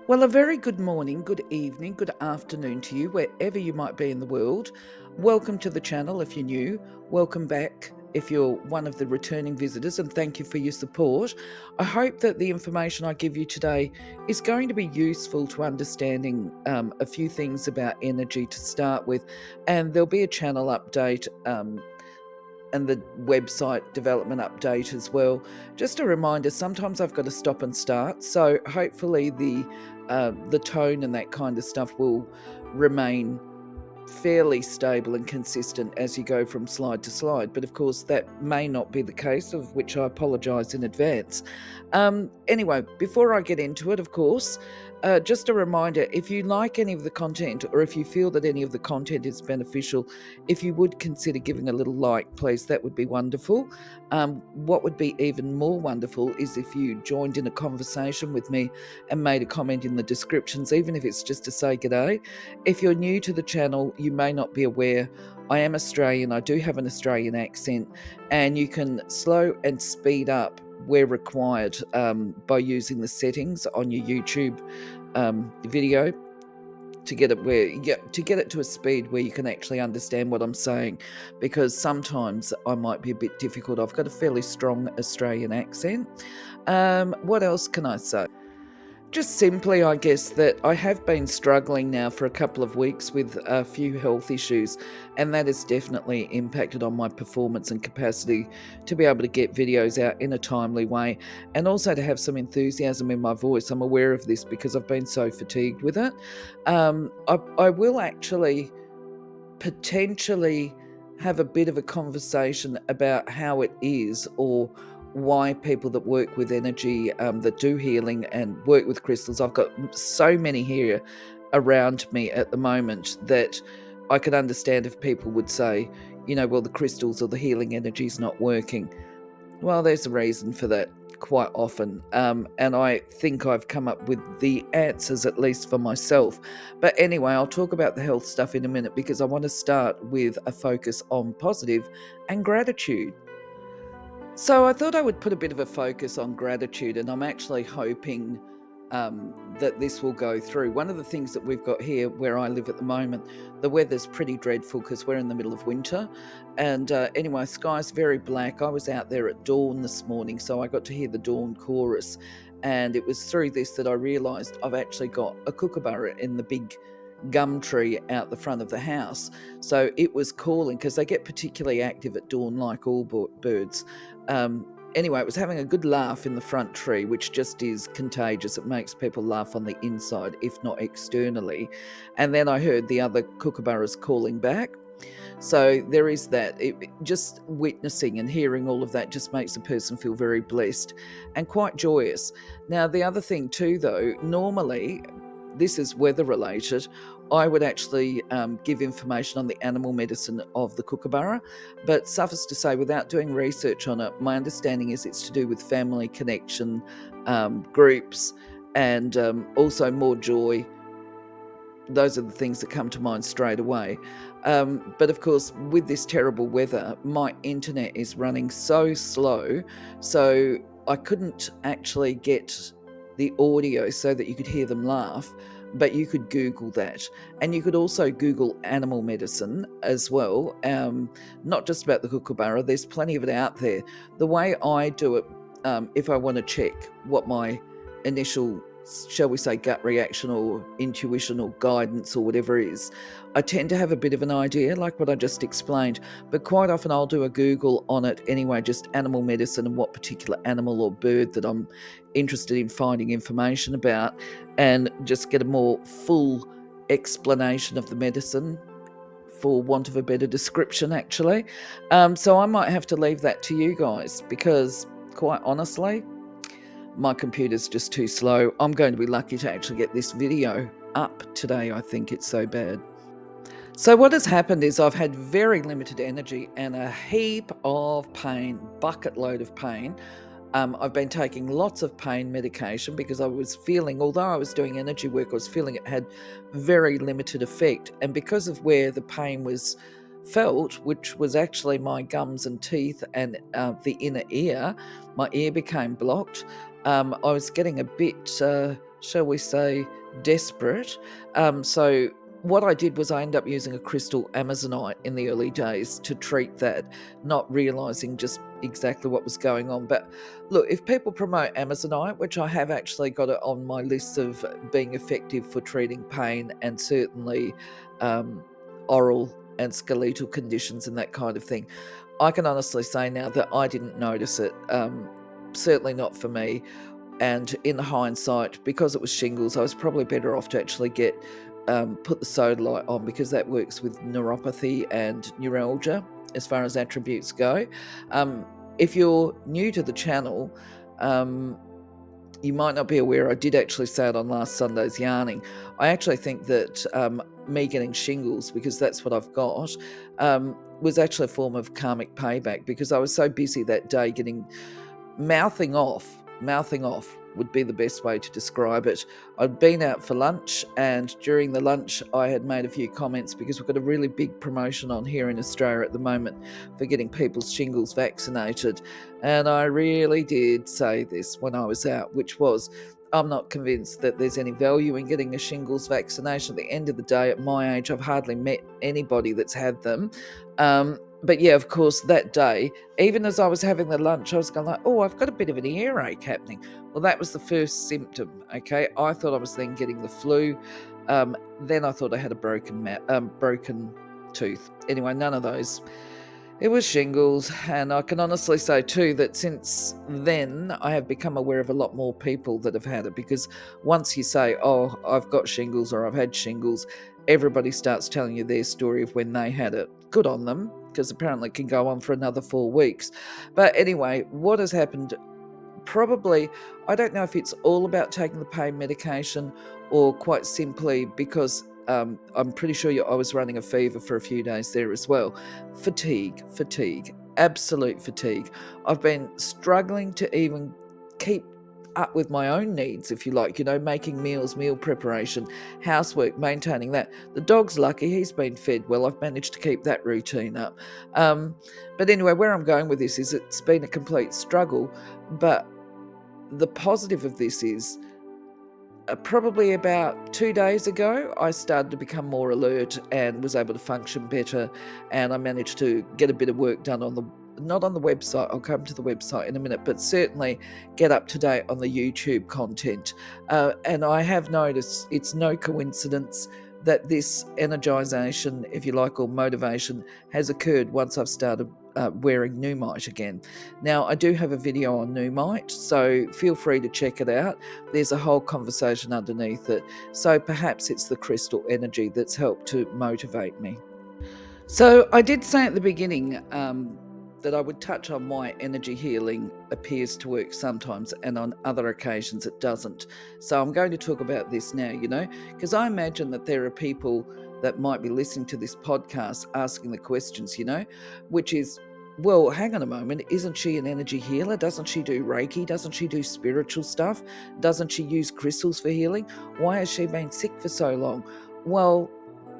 Well, a very good morning, good evening, good afternoon to you, wherever you might be in the world. Welcome to the channel if you're new. Welcome back if you're one of the returning visitors, and thank you for your support. I hope that the information I give you today is going to be useful to understanding a few things about energy to start with, and there'll be a channel update. And the website development update as well. Just a reminder, sometimes I've got to stop and start, so hopefully the tone and that kind of stuff will remain fairly stable and consistent as you go from slide to slide. But of course, that may not be the case, of which I apologise in advance. Anyway, before I get into it, of course, just a reminder, if you like any of the content or if you feel that any of the content is beneficial, if you would consider giving a little like, please, that would be wonderful. What would be even more wonderful is if you joined in a conversation with me and made a comment in the descriptions, even if it's just to say g'day. If you're new to the channel, you may not be aware, I am Australian, I do have an Australian accent, and you can slow and speed up where required by using the settings on your YouTube video to get it to a speed where you can actually understand what I'm saying, because sometimes I might be a bit difficult. I've got a fairly strong Australian accent. What else can I say? Just simply, I guess, that I have been struggling now for a couple of weeks with a few health issues, and that has definitely impacted on my performance and capacity to be able to get videos out in a timely way, and also to have some enthusiasm in my voice. I'm aware of this because I've been so fatigued with it. I will actually potentially have a bit of a conversation about how it is, or why people that work with energy, that do healing and work with crystals. I've got so many here around me at the moment that I could understand if people would say, well, the crystals or the healing energy is not working. Well, there's a reason for that quite often, and I think I've come up with the answers, at least for myself. But anyway, I'll talk about the health stuff in a minute, because I want to start with a focus on positive and gratitude. So I thought I would put a bit of a focus on gratitude, and I'm actually hoping that this will go through. One of the things that we've got here where I live at the moment, the weather's pretty dreadful because we're in the middle of winter. And anyway, sky's very black. I was out there at dawn this morning, so I got to hear the dawn chorus. And it was through this that I realised I've actually got a kookaburra in the big gum tree out the front of the house. So it was calling, because they get particularly active at dawn, like all birds. Anyway, it was having a good laugh in the front tree, which just is contagious. It makes people laugh on the inside, if not externally. And then I heard the other kookaburras calling back. So there is that. Just witnessing and hearing all of that just makes a person feel very blessed and quite joyous. Now, the other thing too, though, normally, this is weather related, I would actually give information on the animal medicine of the kookaburra, but suffice to say, without doing research on it, my understanding is it's to do with family connection, groups, and also more joy. Those are the things that come to mind straight away. But of course, with this terrible weather, my internet is running so slow, so I couldn't actually get the audio so that you could hear them laugh, but you could Google that. And you could also Google animal medicine as well, not just about the kookaburra. There's plenty of it out there. The way I do it, if I want to check what my initial, shall we say, gut reaction or intuition or guidance or whatever is, I tend to have a bit of an idea, like what I just explained, but quite often I'll do a Google on it anyway, just animal medicine and what particular animal or bird that I'm interested in finding information about, and just get a more full explanation of the medicine, for want of a better description, actually. So I might have to leave that to you guys, because quite honestly, my computer's just too slow. I'm going to be lucky to actually get this video up today. I think it's so bad. So what has happened is I've had very limited energy and a heap of pain, bucket load of pain. I've been taking lots of pain medication because I was feeling, although I was doing energy work, I was feeling it had very limited effect. And because of where the pain was felt, which was actually my gums and teeth and the inner ear, my ear became blocked. I was getting a bit shall we say, desperate. So what I did was I ended up using a crystal amazonite in the early days to treat that, not realizing just exactly what was going on. But look, if people promote amazonite, which I have actually got it on my list of being effective for treating pain and certainly oral and skeletal conditions and that kind of thing, I can honestly say now that I didn't notice it. Certainly not for me. And in hindsight, because it was shingles, I was probably better off to actually put the sodalite on, because that works with neuropathy and neuralgia as far as attributes go. If you're new to the channel, you might not be aware, I did actually say it on last Sunday's yarning. I actually think that me getting shingles, because that's what I've got, was actually a form of karmic payback, because I was so busy that day mouthing off would be the best way to describe it. I'd been out for lunch, and during the lunch I had made a few comments, because we've got a really big promotion on here in Australia at the moment for getting people's shingles vaccinated. And I really did say this when I was out, which was, I'm not convinced that there's any value in getting a shingles vaccination. At the end of the day, at my age, I've hardly met anybody that's had them. But yeah, of course, that day, even as I was having the lunch, I was going like, oh, I've got a bit of an earache happening. Well, that was the first symptom, okay? I thought I was then getting the flu. Then I thought I had a broken tooth. Anyway, none of those. It was shingles, and I can honestly say too that since then I have become aware of a lot more people that have had it, because once you say, oh, I've got shingles or I've had shingles, everybody starts telling you their story of when they had it. Good on them, because apparently it can go on for another 4 weeks. But anyway, what has happened, probably, I don't know if it's all about taking the pain medication or quite simply because I'm pretty sure I was running a fever for a few days there as well. Fatigue, absolute fatigue. I've been struggling to even keep up with my own needs, if you like, making meals, meal preparation, housework, maintaining that. The dog's lucky, he's been fed well. I've managed to keep that routine up. But anyway, where I'm going with this is it's been a complete struggle, but the positive of this is probably about 2 days ago, I started to become more alert and was able to function better. And I managed to get a bit of work done not on the website, I'll come to the website in a minute, but certainly get up to date on the YouTube content. And I have noticed it's no coincidence that this energization, if you like, or motivation has occurred once I've started wearing Numite again. Now, I do have a video on Numite, so feel free to check it out. There's a whole conversation underneath it. So perhaps it's the crystal energy that's helped to motivate me. So I did say at the beginning that I would touch on why energy healing appears to work sometimes and on other occasions it doesn't. So I'm going to talk about this now, because I imagine that there are people that might be listening to this podcast asking the questions, which is, well, hang on a moment, isn't she an energy healer? Doesn't she do Reiki? Doesn't she do spiritual stuff? Doesn't she use crystals for healing? Why has she been sick for so long? Well,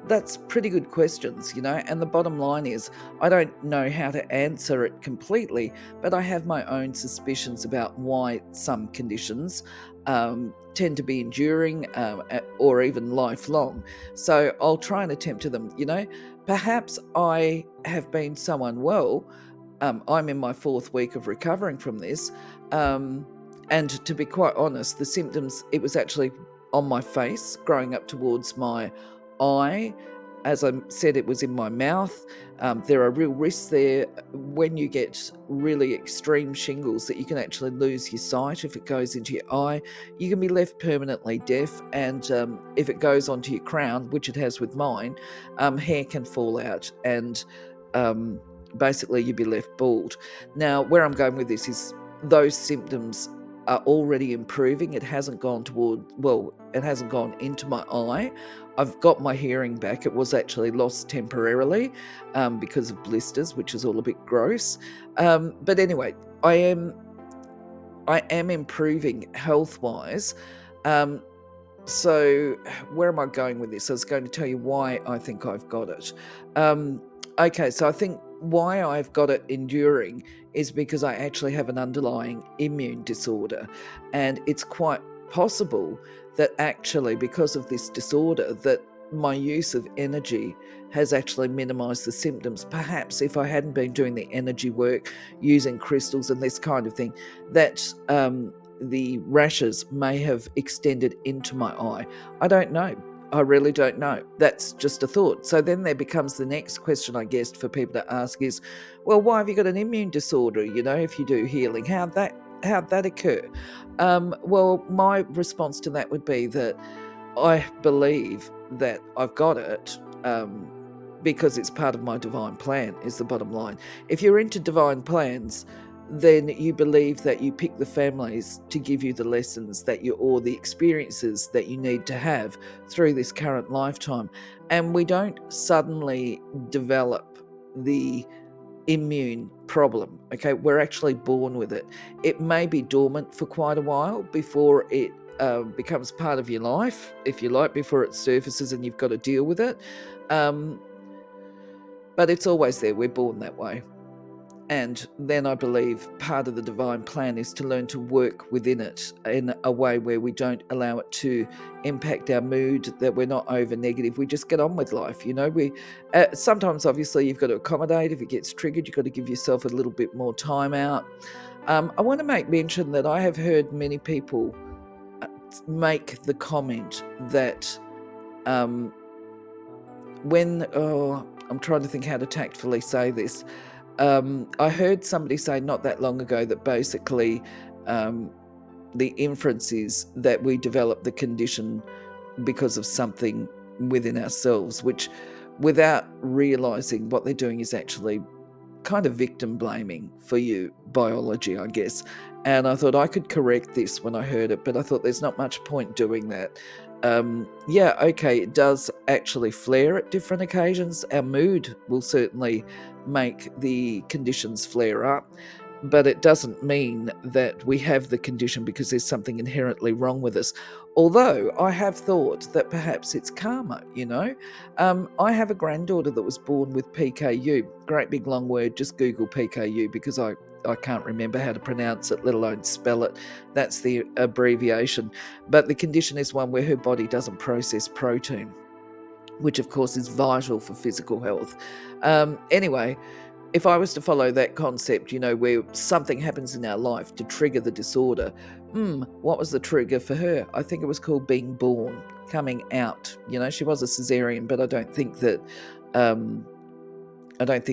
that's pretty good questions, and the bottom line is I don't know how to answer it completely, but I have my own suspicions about why some conditions tend to be enduring or even lifelong. So I'll try and attempt to them, Perhaps I have been so unwell. I'm in my 4th week of recovering from this. And to be quite honest, the symptoms, it was actually on my face, growing up towards my eye. As I said, it was in my mouth. There are real risks there when you get really extreme shingles that you can actually lose your sight if it goes into your eye. You can be left permanently deaf, and if it goes onto your crown, which it has with mine, hair can fall out, and basically you'd be left bald. Now, where I'm going with this is those symptoms are already improving. It hasn't gone into my eye. I've got my hearing back. It was actually lost temporarily because of blisters, which is all a bit gross. But anyway, I am improving health-wise. So where am I going with this? I was going to tell you why I think I've got it. Okay, so I think why I've got it enduring is because I actually have an underlying immune disorder, and it's quite possible that actually, because of this disorder, that my use of energy has actually minimized the symptoms. Perhaps if I hadn't been doing the energy work, using crystals and this kind of thing, that the rashes may have extended into my eye. I don't know. I really don't know. That's just a thought. So then there becomes the next question, I guess, for people to ask is, well, why have you got an immune disorder? If you do healing, how'd that occur? Well, my response to that would be that I believe that I've got it because it's part of my divine plan, is the bottom line. If you're into divine plans, then you believe that you pick the families to give you the lessons or the experiences that you need to have through this current lifetime. And we don't suddenly develop the immune problem. Okay, we're actually born with it. It may be dormant for quite a while before it becomes part of your life, if you like, before it surfaces and you've got to deal with it. But it's always there. We're born that way. And then I believe part of the divine plan is to learn to work within it in a way where we don't allow it to impact our mood, that we're not over negative. We just get on with life. We sometimes, obviously, you've got to accommodate. If it gets triggered, you've got to give yourself a little bit more time out. I want to make mention that I have heard many people make the comment that I'm trying to think how to tactfully say this. I heard somebody say not that long ago that basically the inference is that we develop the condition because of something within ourselves, which, without realizing what they're doing, is actually kind of victim blaming for your biology, I guess. And I thought I could correct this when I heard it, but I thought there's not much point doing that. It does actually flare at different occasions. Our mood will certainly make the conditions flare up, but it doesn't mean that we have the condition because there's something inherently wrong with us. Although I have thought that perhaps it's karma, I have a granddaughter that was born with PKU. Great big long word, just Google PKU because I can't remember how to pronounce it, let alone spell it. That's the abbreviation. But the condition is one where her body doesn't process protein, which of course is vital for physical health. Anyway, if I was to follow that concept, where something happens in our life to trigger the disorder, what was the trigger for her? I think it was called being born, coming out. She was a cesarean, but I don't think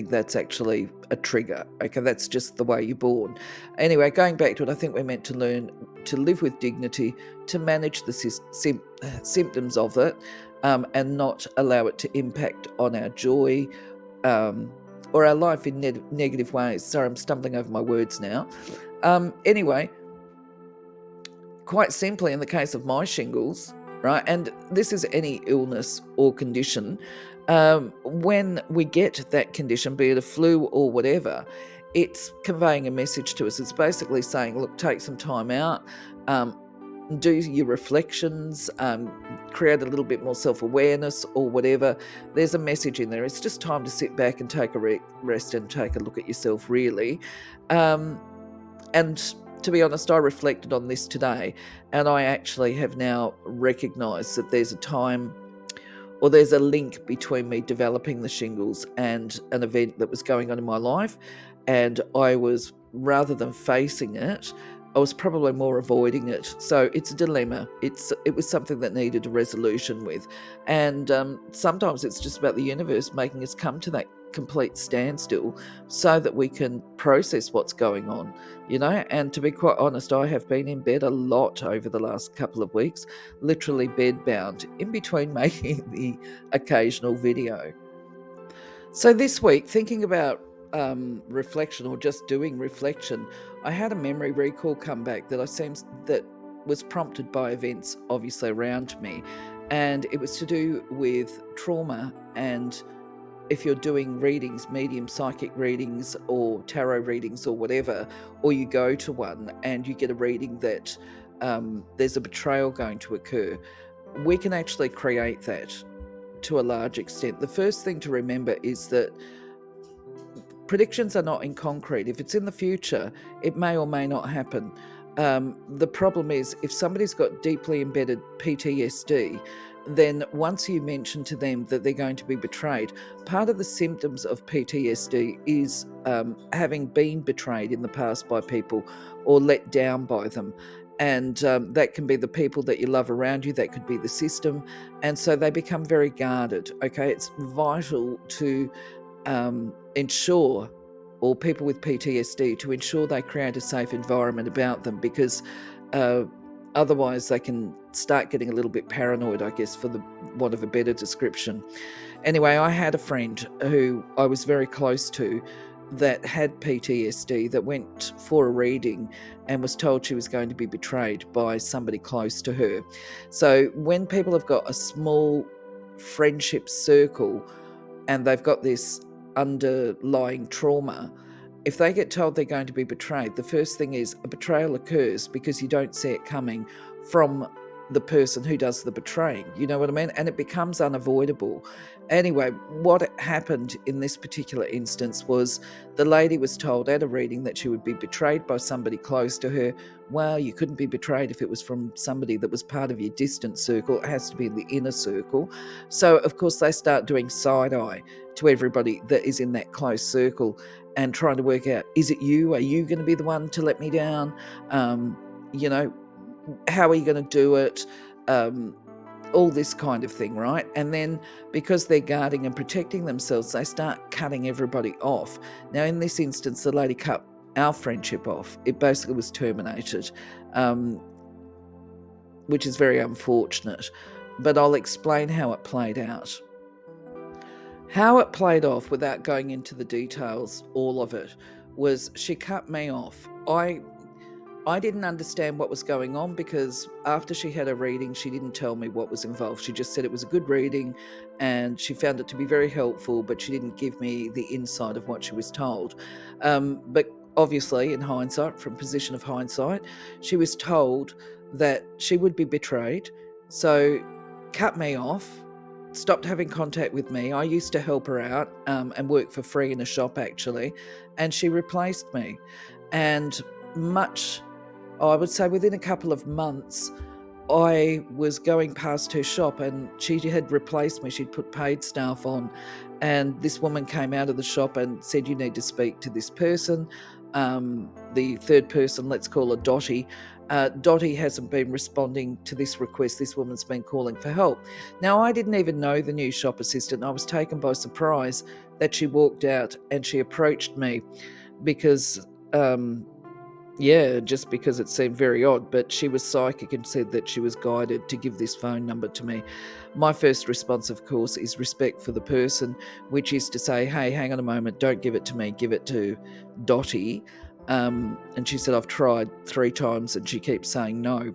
that's actually a trigger. Okay, that's just the way you're born. Anyway, going back to it, I think we're meant to learn to live with dignity, to manage the symptoms of it, and not allow it to impact on our joy or our life in negative ways. Sorry, I'm stumbling over my words now. Anyway, quite simply, in the case of my shingles, right, and this is any illness or condition, when we get that condition, be it a flu or whatever, it's conveying a message to us. It's basically saying, look, take some time out, do your reflections, create a little bit more self-awareness or whatever. There's a message in there. It's just time to sit back and take a rest and take a look at yourself, really. And to be honest, I reflected on this today, and I actually have now recognised that there's a time, or there's a link between me developing the shingles and an event that was going on in my life. And I was, rather than facing it, I was probably more avoiding it. So it's a dilemma. It was something that needed a resolution with. And sometimes it's just about the universe making us come to that complete standstill so that we can process what's going on, and to be quite honest, I have been in bed a lot over the last couple of weeks, literally bedbound, in between making the occasional video. So this week, thinking about reflection or just doing reflection, I had a memory recall come back that was prompted by events obviously around me, and it was to do with trauma. And if you're doing readings, medium psychic readings or tarot readings or whatever, or you go to one and you get a reading that there's a betrayal going to occur, we can actually create that to a large extent. The first thing to remember is that predictions are not in concrete. If it's in the future, it may or may not happen. The problem is if somebody's got deeply embedded PTSD, then once you mention to them that they're going to be betrayed, part of the symptoms of PTSD is having been betrayed in the past by people or let down by them. And that can be the people that you love around you, that could be the system. And so they become very guarded. Okay, it's vital to ensure, or people with PTSD, to ensure they create a safe environment about them, because otherwise they can start getting a little bit paranoid, I guess, for the want of a better description. Anyway, I had a friend who I was very close to that had PTSD, that went for a reading and was told she was going to be betrayed by somebody close to her. So when people have got a small friendship circle and they've got this underlying trauma, if they get told they're going to be betrayed, the first thing is a betrayal occurs because you don't see it coming from the person who does the betraying. You know what I mean? And it becomes unavoidable. Anyway, what happened in this particular instance was the lady was told at a reading that she would be betrayed by somebody close to her. Well, you couldn't be betrayed if it was from somebody that was part of your distant circle. It has to be in the inner circle. So, of course, they start doing side eye to everybody that is in that close circle and trying to work out, is it you? Are you going to be the one to let me down? You know, how are you going to do it? All this kind of thing, right? And then because they're guarding and protecting themselves, they start cutting everybody off. Now, in this instance, the lady cut our friendship off. It basically was terminated, which is very unfortunate. But I'll explain how it played out. How it played off, without going into the details, all of it, was she cut me off. I didn't understand what was going on, because after she had a reading, she didn't tell me what was involved. She just said it was a good reading and she found it to be very helpful, but she didn't give me the insight of what she was told. But obviously, in hindsight, from position of hindsight, she was told that she would be betrayed. So cut me off, stopped having contact with me. I used to help her out and work for free in a shop, actually, and she replaced me. And I would say within a couple of months, I was going past her shop and she had replaced me. She'd put paid staff on, and this woman came out of the shop and said, you need to speak to this person. The third person, let's call her Dottie. Dottie hasn't been responding to this request. This woman's been calling for help. Now, I didn't even know the new shop assistant. I was taken by surprise that she walked out and she approached me because just because it seemed very odd, but she was psychic and said that she was guided to give this phone number to me. My first response, of course, is respect for the person, which is to say, hey, hang on a moment, don't give it to me, give it to Dottie. And she said, I've tried 3 times and she keeps saying no.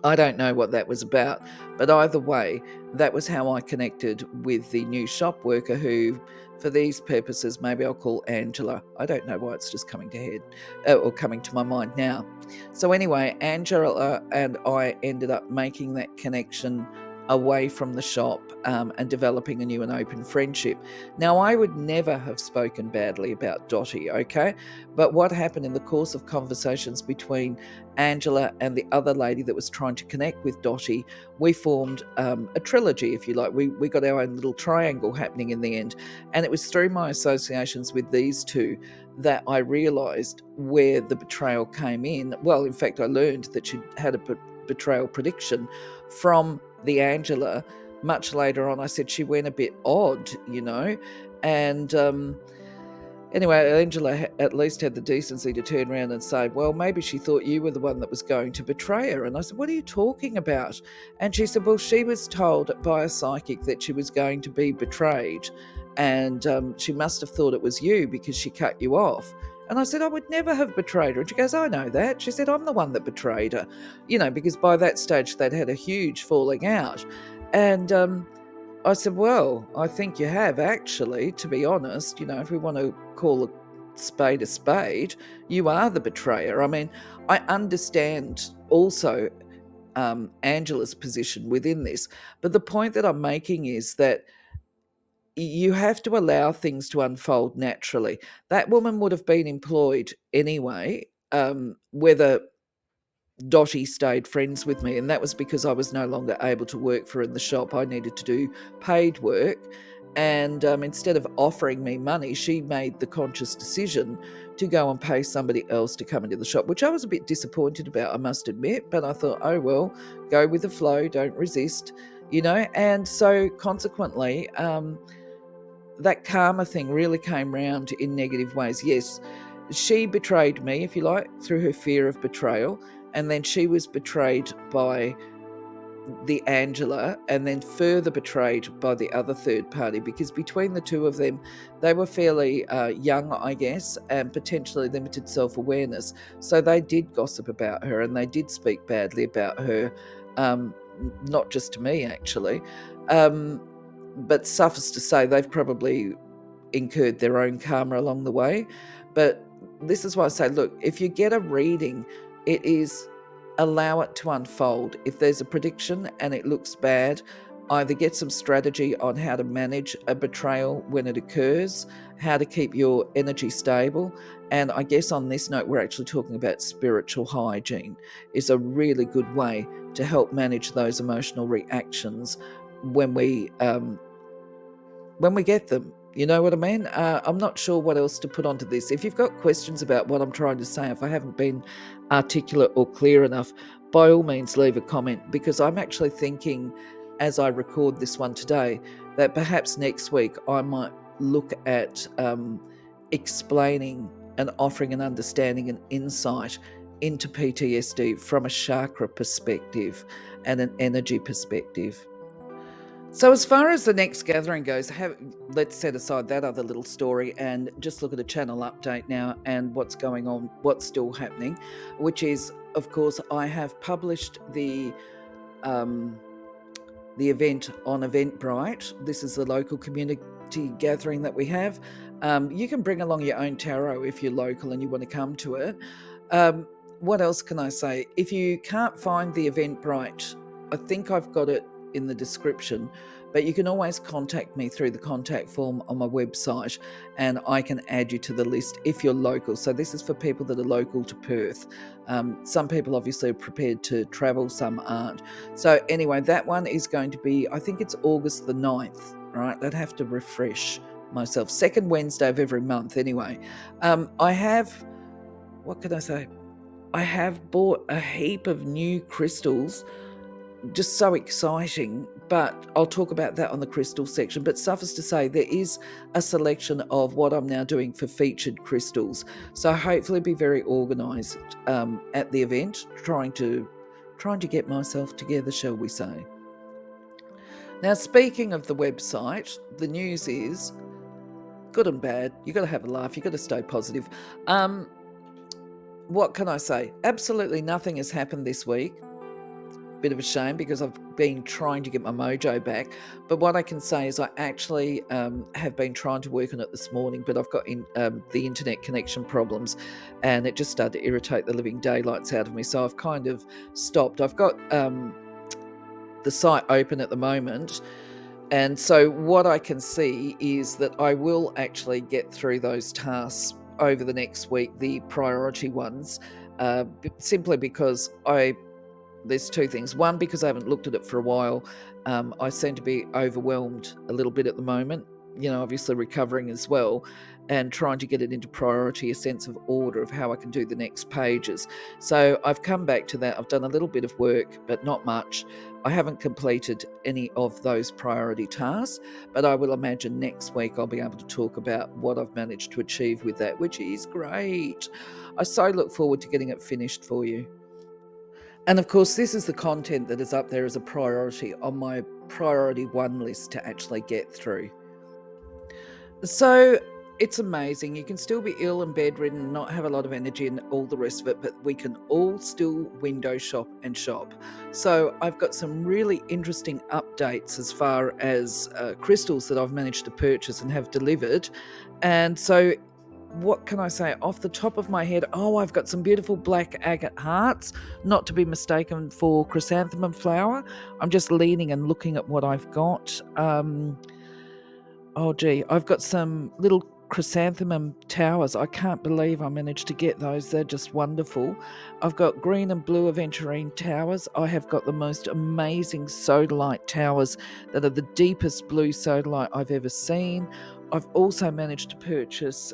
I don't know what that was about, but either way, that was how I connected with the new shop worker who, for these purposes, maybe I'll call Angela. I don't know why it's just coming to my mind now. So anyway, Angela and I ended up making that connection away from the shop and developing a new and open friendship. Now, I would never have spoken badly about Dottie, okay? But what happened in the course of conversations between Angela and the other lady that was trying to connect with Dottie, we formed a trilogy, if you like. We got our own little triangle happening in the end. And it was through my associations with these two that I realised where the betrayal came in. Well, in fact, I learned that she had a betrayal prediction from the Angela. Much later on, I said she went a bit odd, and anyway, Angela at least had the decency to turn around and say, well, maybe she thought you were the one that was going to betray her. And I said, what are you talking about? And she said, well, she was told by a psychic that she was going to be betrayed, and she must have thought it was you because she cut you off. And I said, I would never have betrayed her. And she goes, I know that. She said, I'm the one that betrayed her, because by that stage they'd had a huge falling out. And I said, well, I think you have, actually, to be honest. If we want to call a spade, you are the betrayer. I mean, I understand also Angela's position within this. But the point that I'm making is that you have to allow things to unfold naturally. That woman would have been employed anyway, whether Dottie stayed friends with me, and that was because I was no longer able to work for her in the shop. I needed to do paid work, and instead of offering me money, she made the conscious decision to go and pay somebody else to come into the shop, which I was a bit disappointed about, I must admit. But I thought, oh well, go with the flow, don't resist, and so consequently, that karma thing really came round in negative ways. Yes, she betrayed me, if you like, through her fear of betrayal, and then she was betrayed by the Angela, and then further betrayed by the other third party, because between the two of them, they were fairly young, I guess, and potentially limited self-awareness. So they did gossip about her, and they did speak badly about her, not just to me, actually. But suffice to say, they've probably incurred their own karma along the way. But this is why I say, look, if you get a reading, it is allow it to unfold. If there's a prediction and it looks bad, either get some strategy on how to manage a betrayal when it occurs, how to keep your energy stable. And I guess on this note, we're actually talking about spiritual hygiene is a really good way to help manage those emotional reactions when we get them. You know what I mean? I'm not sure what else to put onto this. If you've got questions about what I'm trying to say, if I haven't been articulate or clear enough, by all means leave a comment, because I'm actually thinking, as I record this one today, that perhaps next week I might look at explaining and offering an understanding and insight into PTSD from a chakra perspective and an energy perspective. So as far as the next gathering goes, let's set aside that other little story and just look at a channel update now and what's going on, what's still happening, which is, of course, I have published the event on Eventbrite. This is the local community gathering that we have. You can bring along your own tarot if you're local and you want to come to it. What else can I say? If you can't find the Eventbrite, I think I've got it in the description, but you can always contact me through the contact form on my website and I can add you to the list if you're local. So this is for people that are local to Perth. Some people obviously are prepared to travel, some aren't. So anyway, that one is going to be, I think it's August the 9th, right? I'd have to refresh myself. Second Wednesday of every month anyway. I have, what can I say? I have bought a heap of new crystals. Just so exciting, but I'll talk about that on the crystal section. But suffice to say, there is a selection of what I'm now doing for featured crystals. So hopefully be very organised at the event, trying to get myself together, shall we say. Now, speaking of the website, the news is good and bad. You've got to have a laugh. You've got to stay positive. What can I say? Absolutely nothing has happened this week. Bit of a shame because I've been trying to get my mojo back, but what I can say is I actually have been trying to work on it this morning, but I've got the internet connection problems and it just started to irritate the living daylights out of me, so I've kind of stopped. I've got the site open at the moment, and so what I can see is that I will actually get through those tasks over the next week, the priority ones, simply because there's two things. One, because I haven't looked at it for a while. I seem to be overwhelmed a little bit at the moment, obviously recovering as well, and trying to get it into priority, a sense of order of how I can do the next pages. So I've come back to that. I've done a little bit of work, but not much. I haven't completed any of those priority tasks, but I will imagine next week I'll be able to talk about what I've managed to achieve with that, which is great. I so look forward to getting it finished for you. And of course, this is the content that is up there as a priority on my priority 1 list to actually get through. So it's amazing. You can still be ill and bedridden, not have a lot of energy and all the rest of it, but we can all still window shop and shop. So I've got some really interesting updates as far as crystals that I've managed to purchase and have delivered. And so what can I say off the top of my head? I've got some beautiful black agate hearts, not to be mistaken for chrysanthemum flower. I'm just leaning and looking at what I've got. I've got some little chrysanthemum towers. I can't believe I managed to get those. They're just wonderful. I've got green and blue aventurine towers. I have got the most amazing sodalite towers that are the deepest blue sodalite I've ever seen. I've also managed to purchase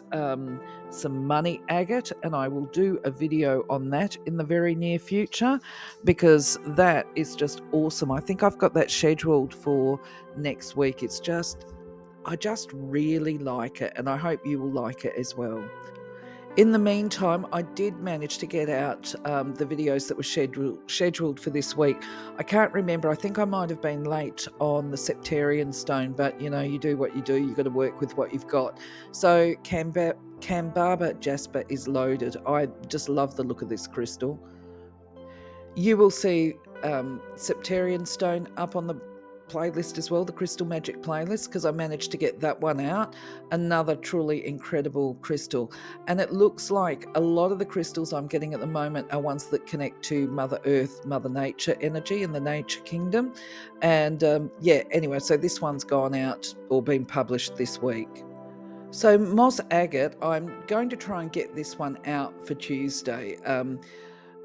some money agate, and I will do a video on that in the very near future because that is just awesome. I think I've got that scheduled for next week. I just really like it, and I hope you will like it as well. In the meantime, I did manage to get out the videos that were scheduled for this week. I can't remember. I think I might have been late on the Septarian stone, but you do what you do. You've got to work with what you've got. So Kambala jasper is loaded. I just love the look of this crystal. You will see Septarian stone up on the playlist as well, the Crystal Magic playlist, because I managed to get that one out. Another truly incredible crystal. And it looks like a lot of the crystals I'm getting at the moment are ones that connect to Mother Earth, Mother Nature energy in the nature kingdom. And anyway, so this one's gone out or been published this week. So moss agate, I'm going to try and get this one out for Tuesday.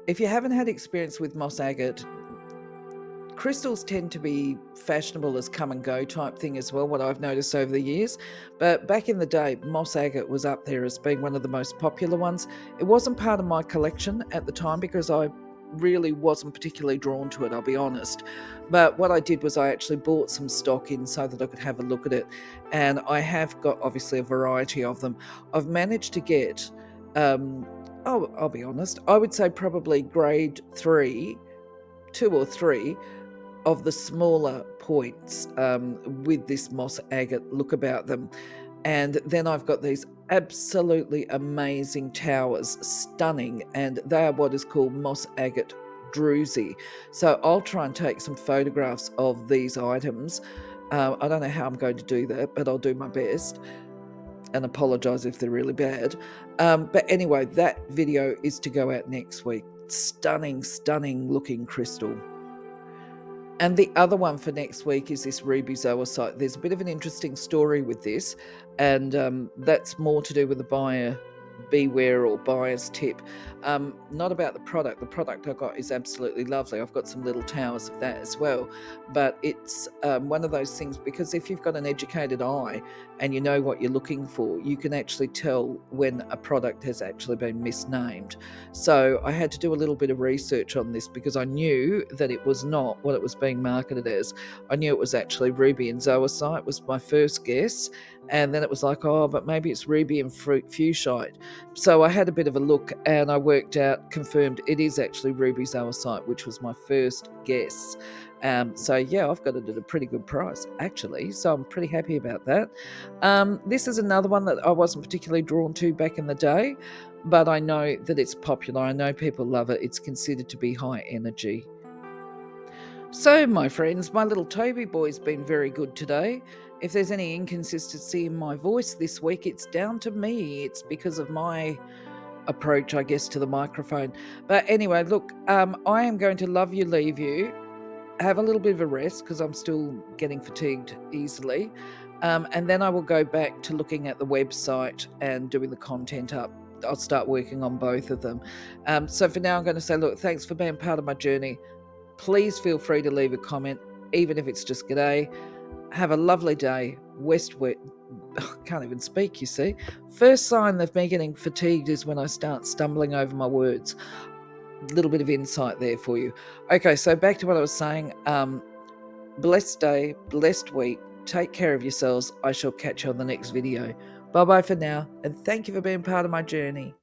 If you haven't had experience with moss agate, crystals tend to be fashionable as come and go type thing as well, what I've noticed over the years. But back in the day, moss agate was up there as being one of the most popular ones. It wasn't part of my collection at the time because I really wasn't particularly drawn to it, I'll be honest. But what I did was I actually bought some stock in so that I could have a look at it. And I have got obviously a variety of them. I've managed to get, I'll be honest, I would say probably grade 3, 2 or 3 of the smaller points with this moss agate look about them. And then I've got these absolutely amazing towers, stunning, and they are what is called moss agate Druzy. So I'll try and take some photographs of these items. I don't know how I'm going to do that, but I'll do my best and apologize if they're really bad. But anyway, that video is to go out next week. Stunning, stunning looking crystal. And the other one for next week is this ruby zoisite. There's a bit of an interesting story with this, and that's more to do with the buyer beware or buyer's tip. Not about the product. The product I got is absolutely lovely. I've got some little towers of that as well. But it's one of those things, because if you've got an educated eye and you know what you're looking for, you can actually tell when a product has actually been misnamed. So I had to do a little bit of research on this because I knew that it was not what it was being marketed as. I knew it was actually ruby and zoisite was my first guess. And then it was like, oh, but maybe it's ruby and fuchsite. So I had a bit of a look and I worked out, confirmed it is actually ruby zoisite, which was my first guess. So yeah, I've got it at a pretty good price actually. So I'm pretty happy about that. This is another one that I wasn't particularly drawn to back in the day, but I know that it's popular. I know people love it. It's considered to be high energy. So, my friends, my little Toby boy's been very good today. If there's any inconsistency in my voice this week, it's down to me. It's because of my approach, I guess, to the microphone. But anyway, look, I am going to love you, leave you. Have a little bit of a rest because I'm still getting fatigued easily. And then I will go back to looking at the website and doing the content up. I'll start working on both of them. So for now, I'm going to say, look, thanks for being part of my journey. Please feel free to leave a comment, even if it's just g'day. Have a lovely day. Can't even speak, you see. First sign of me getting fatigued is when I start stumbling over my words. A little bit of insight there for you. Okay, so back to what I was saying. Blessed day, blessed week. Take care of yourselves. I shall catch you on the next video. Bye-bye for now, and thank you for being part of my journey.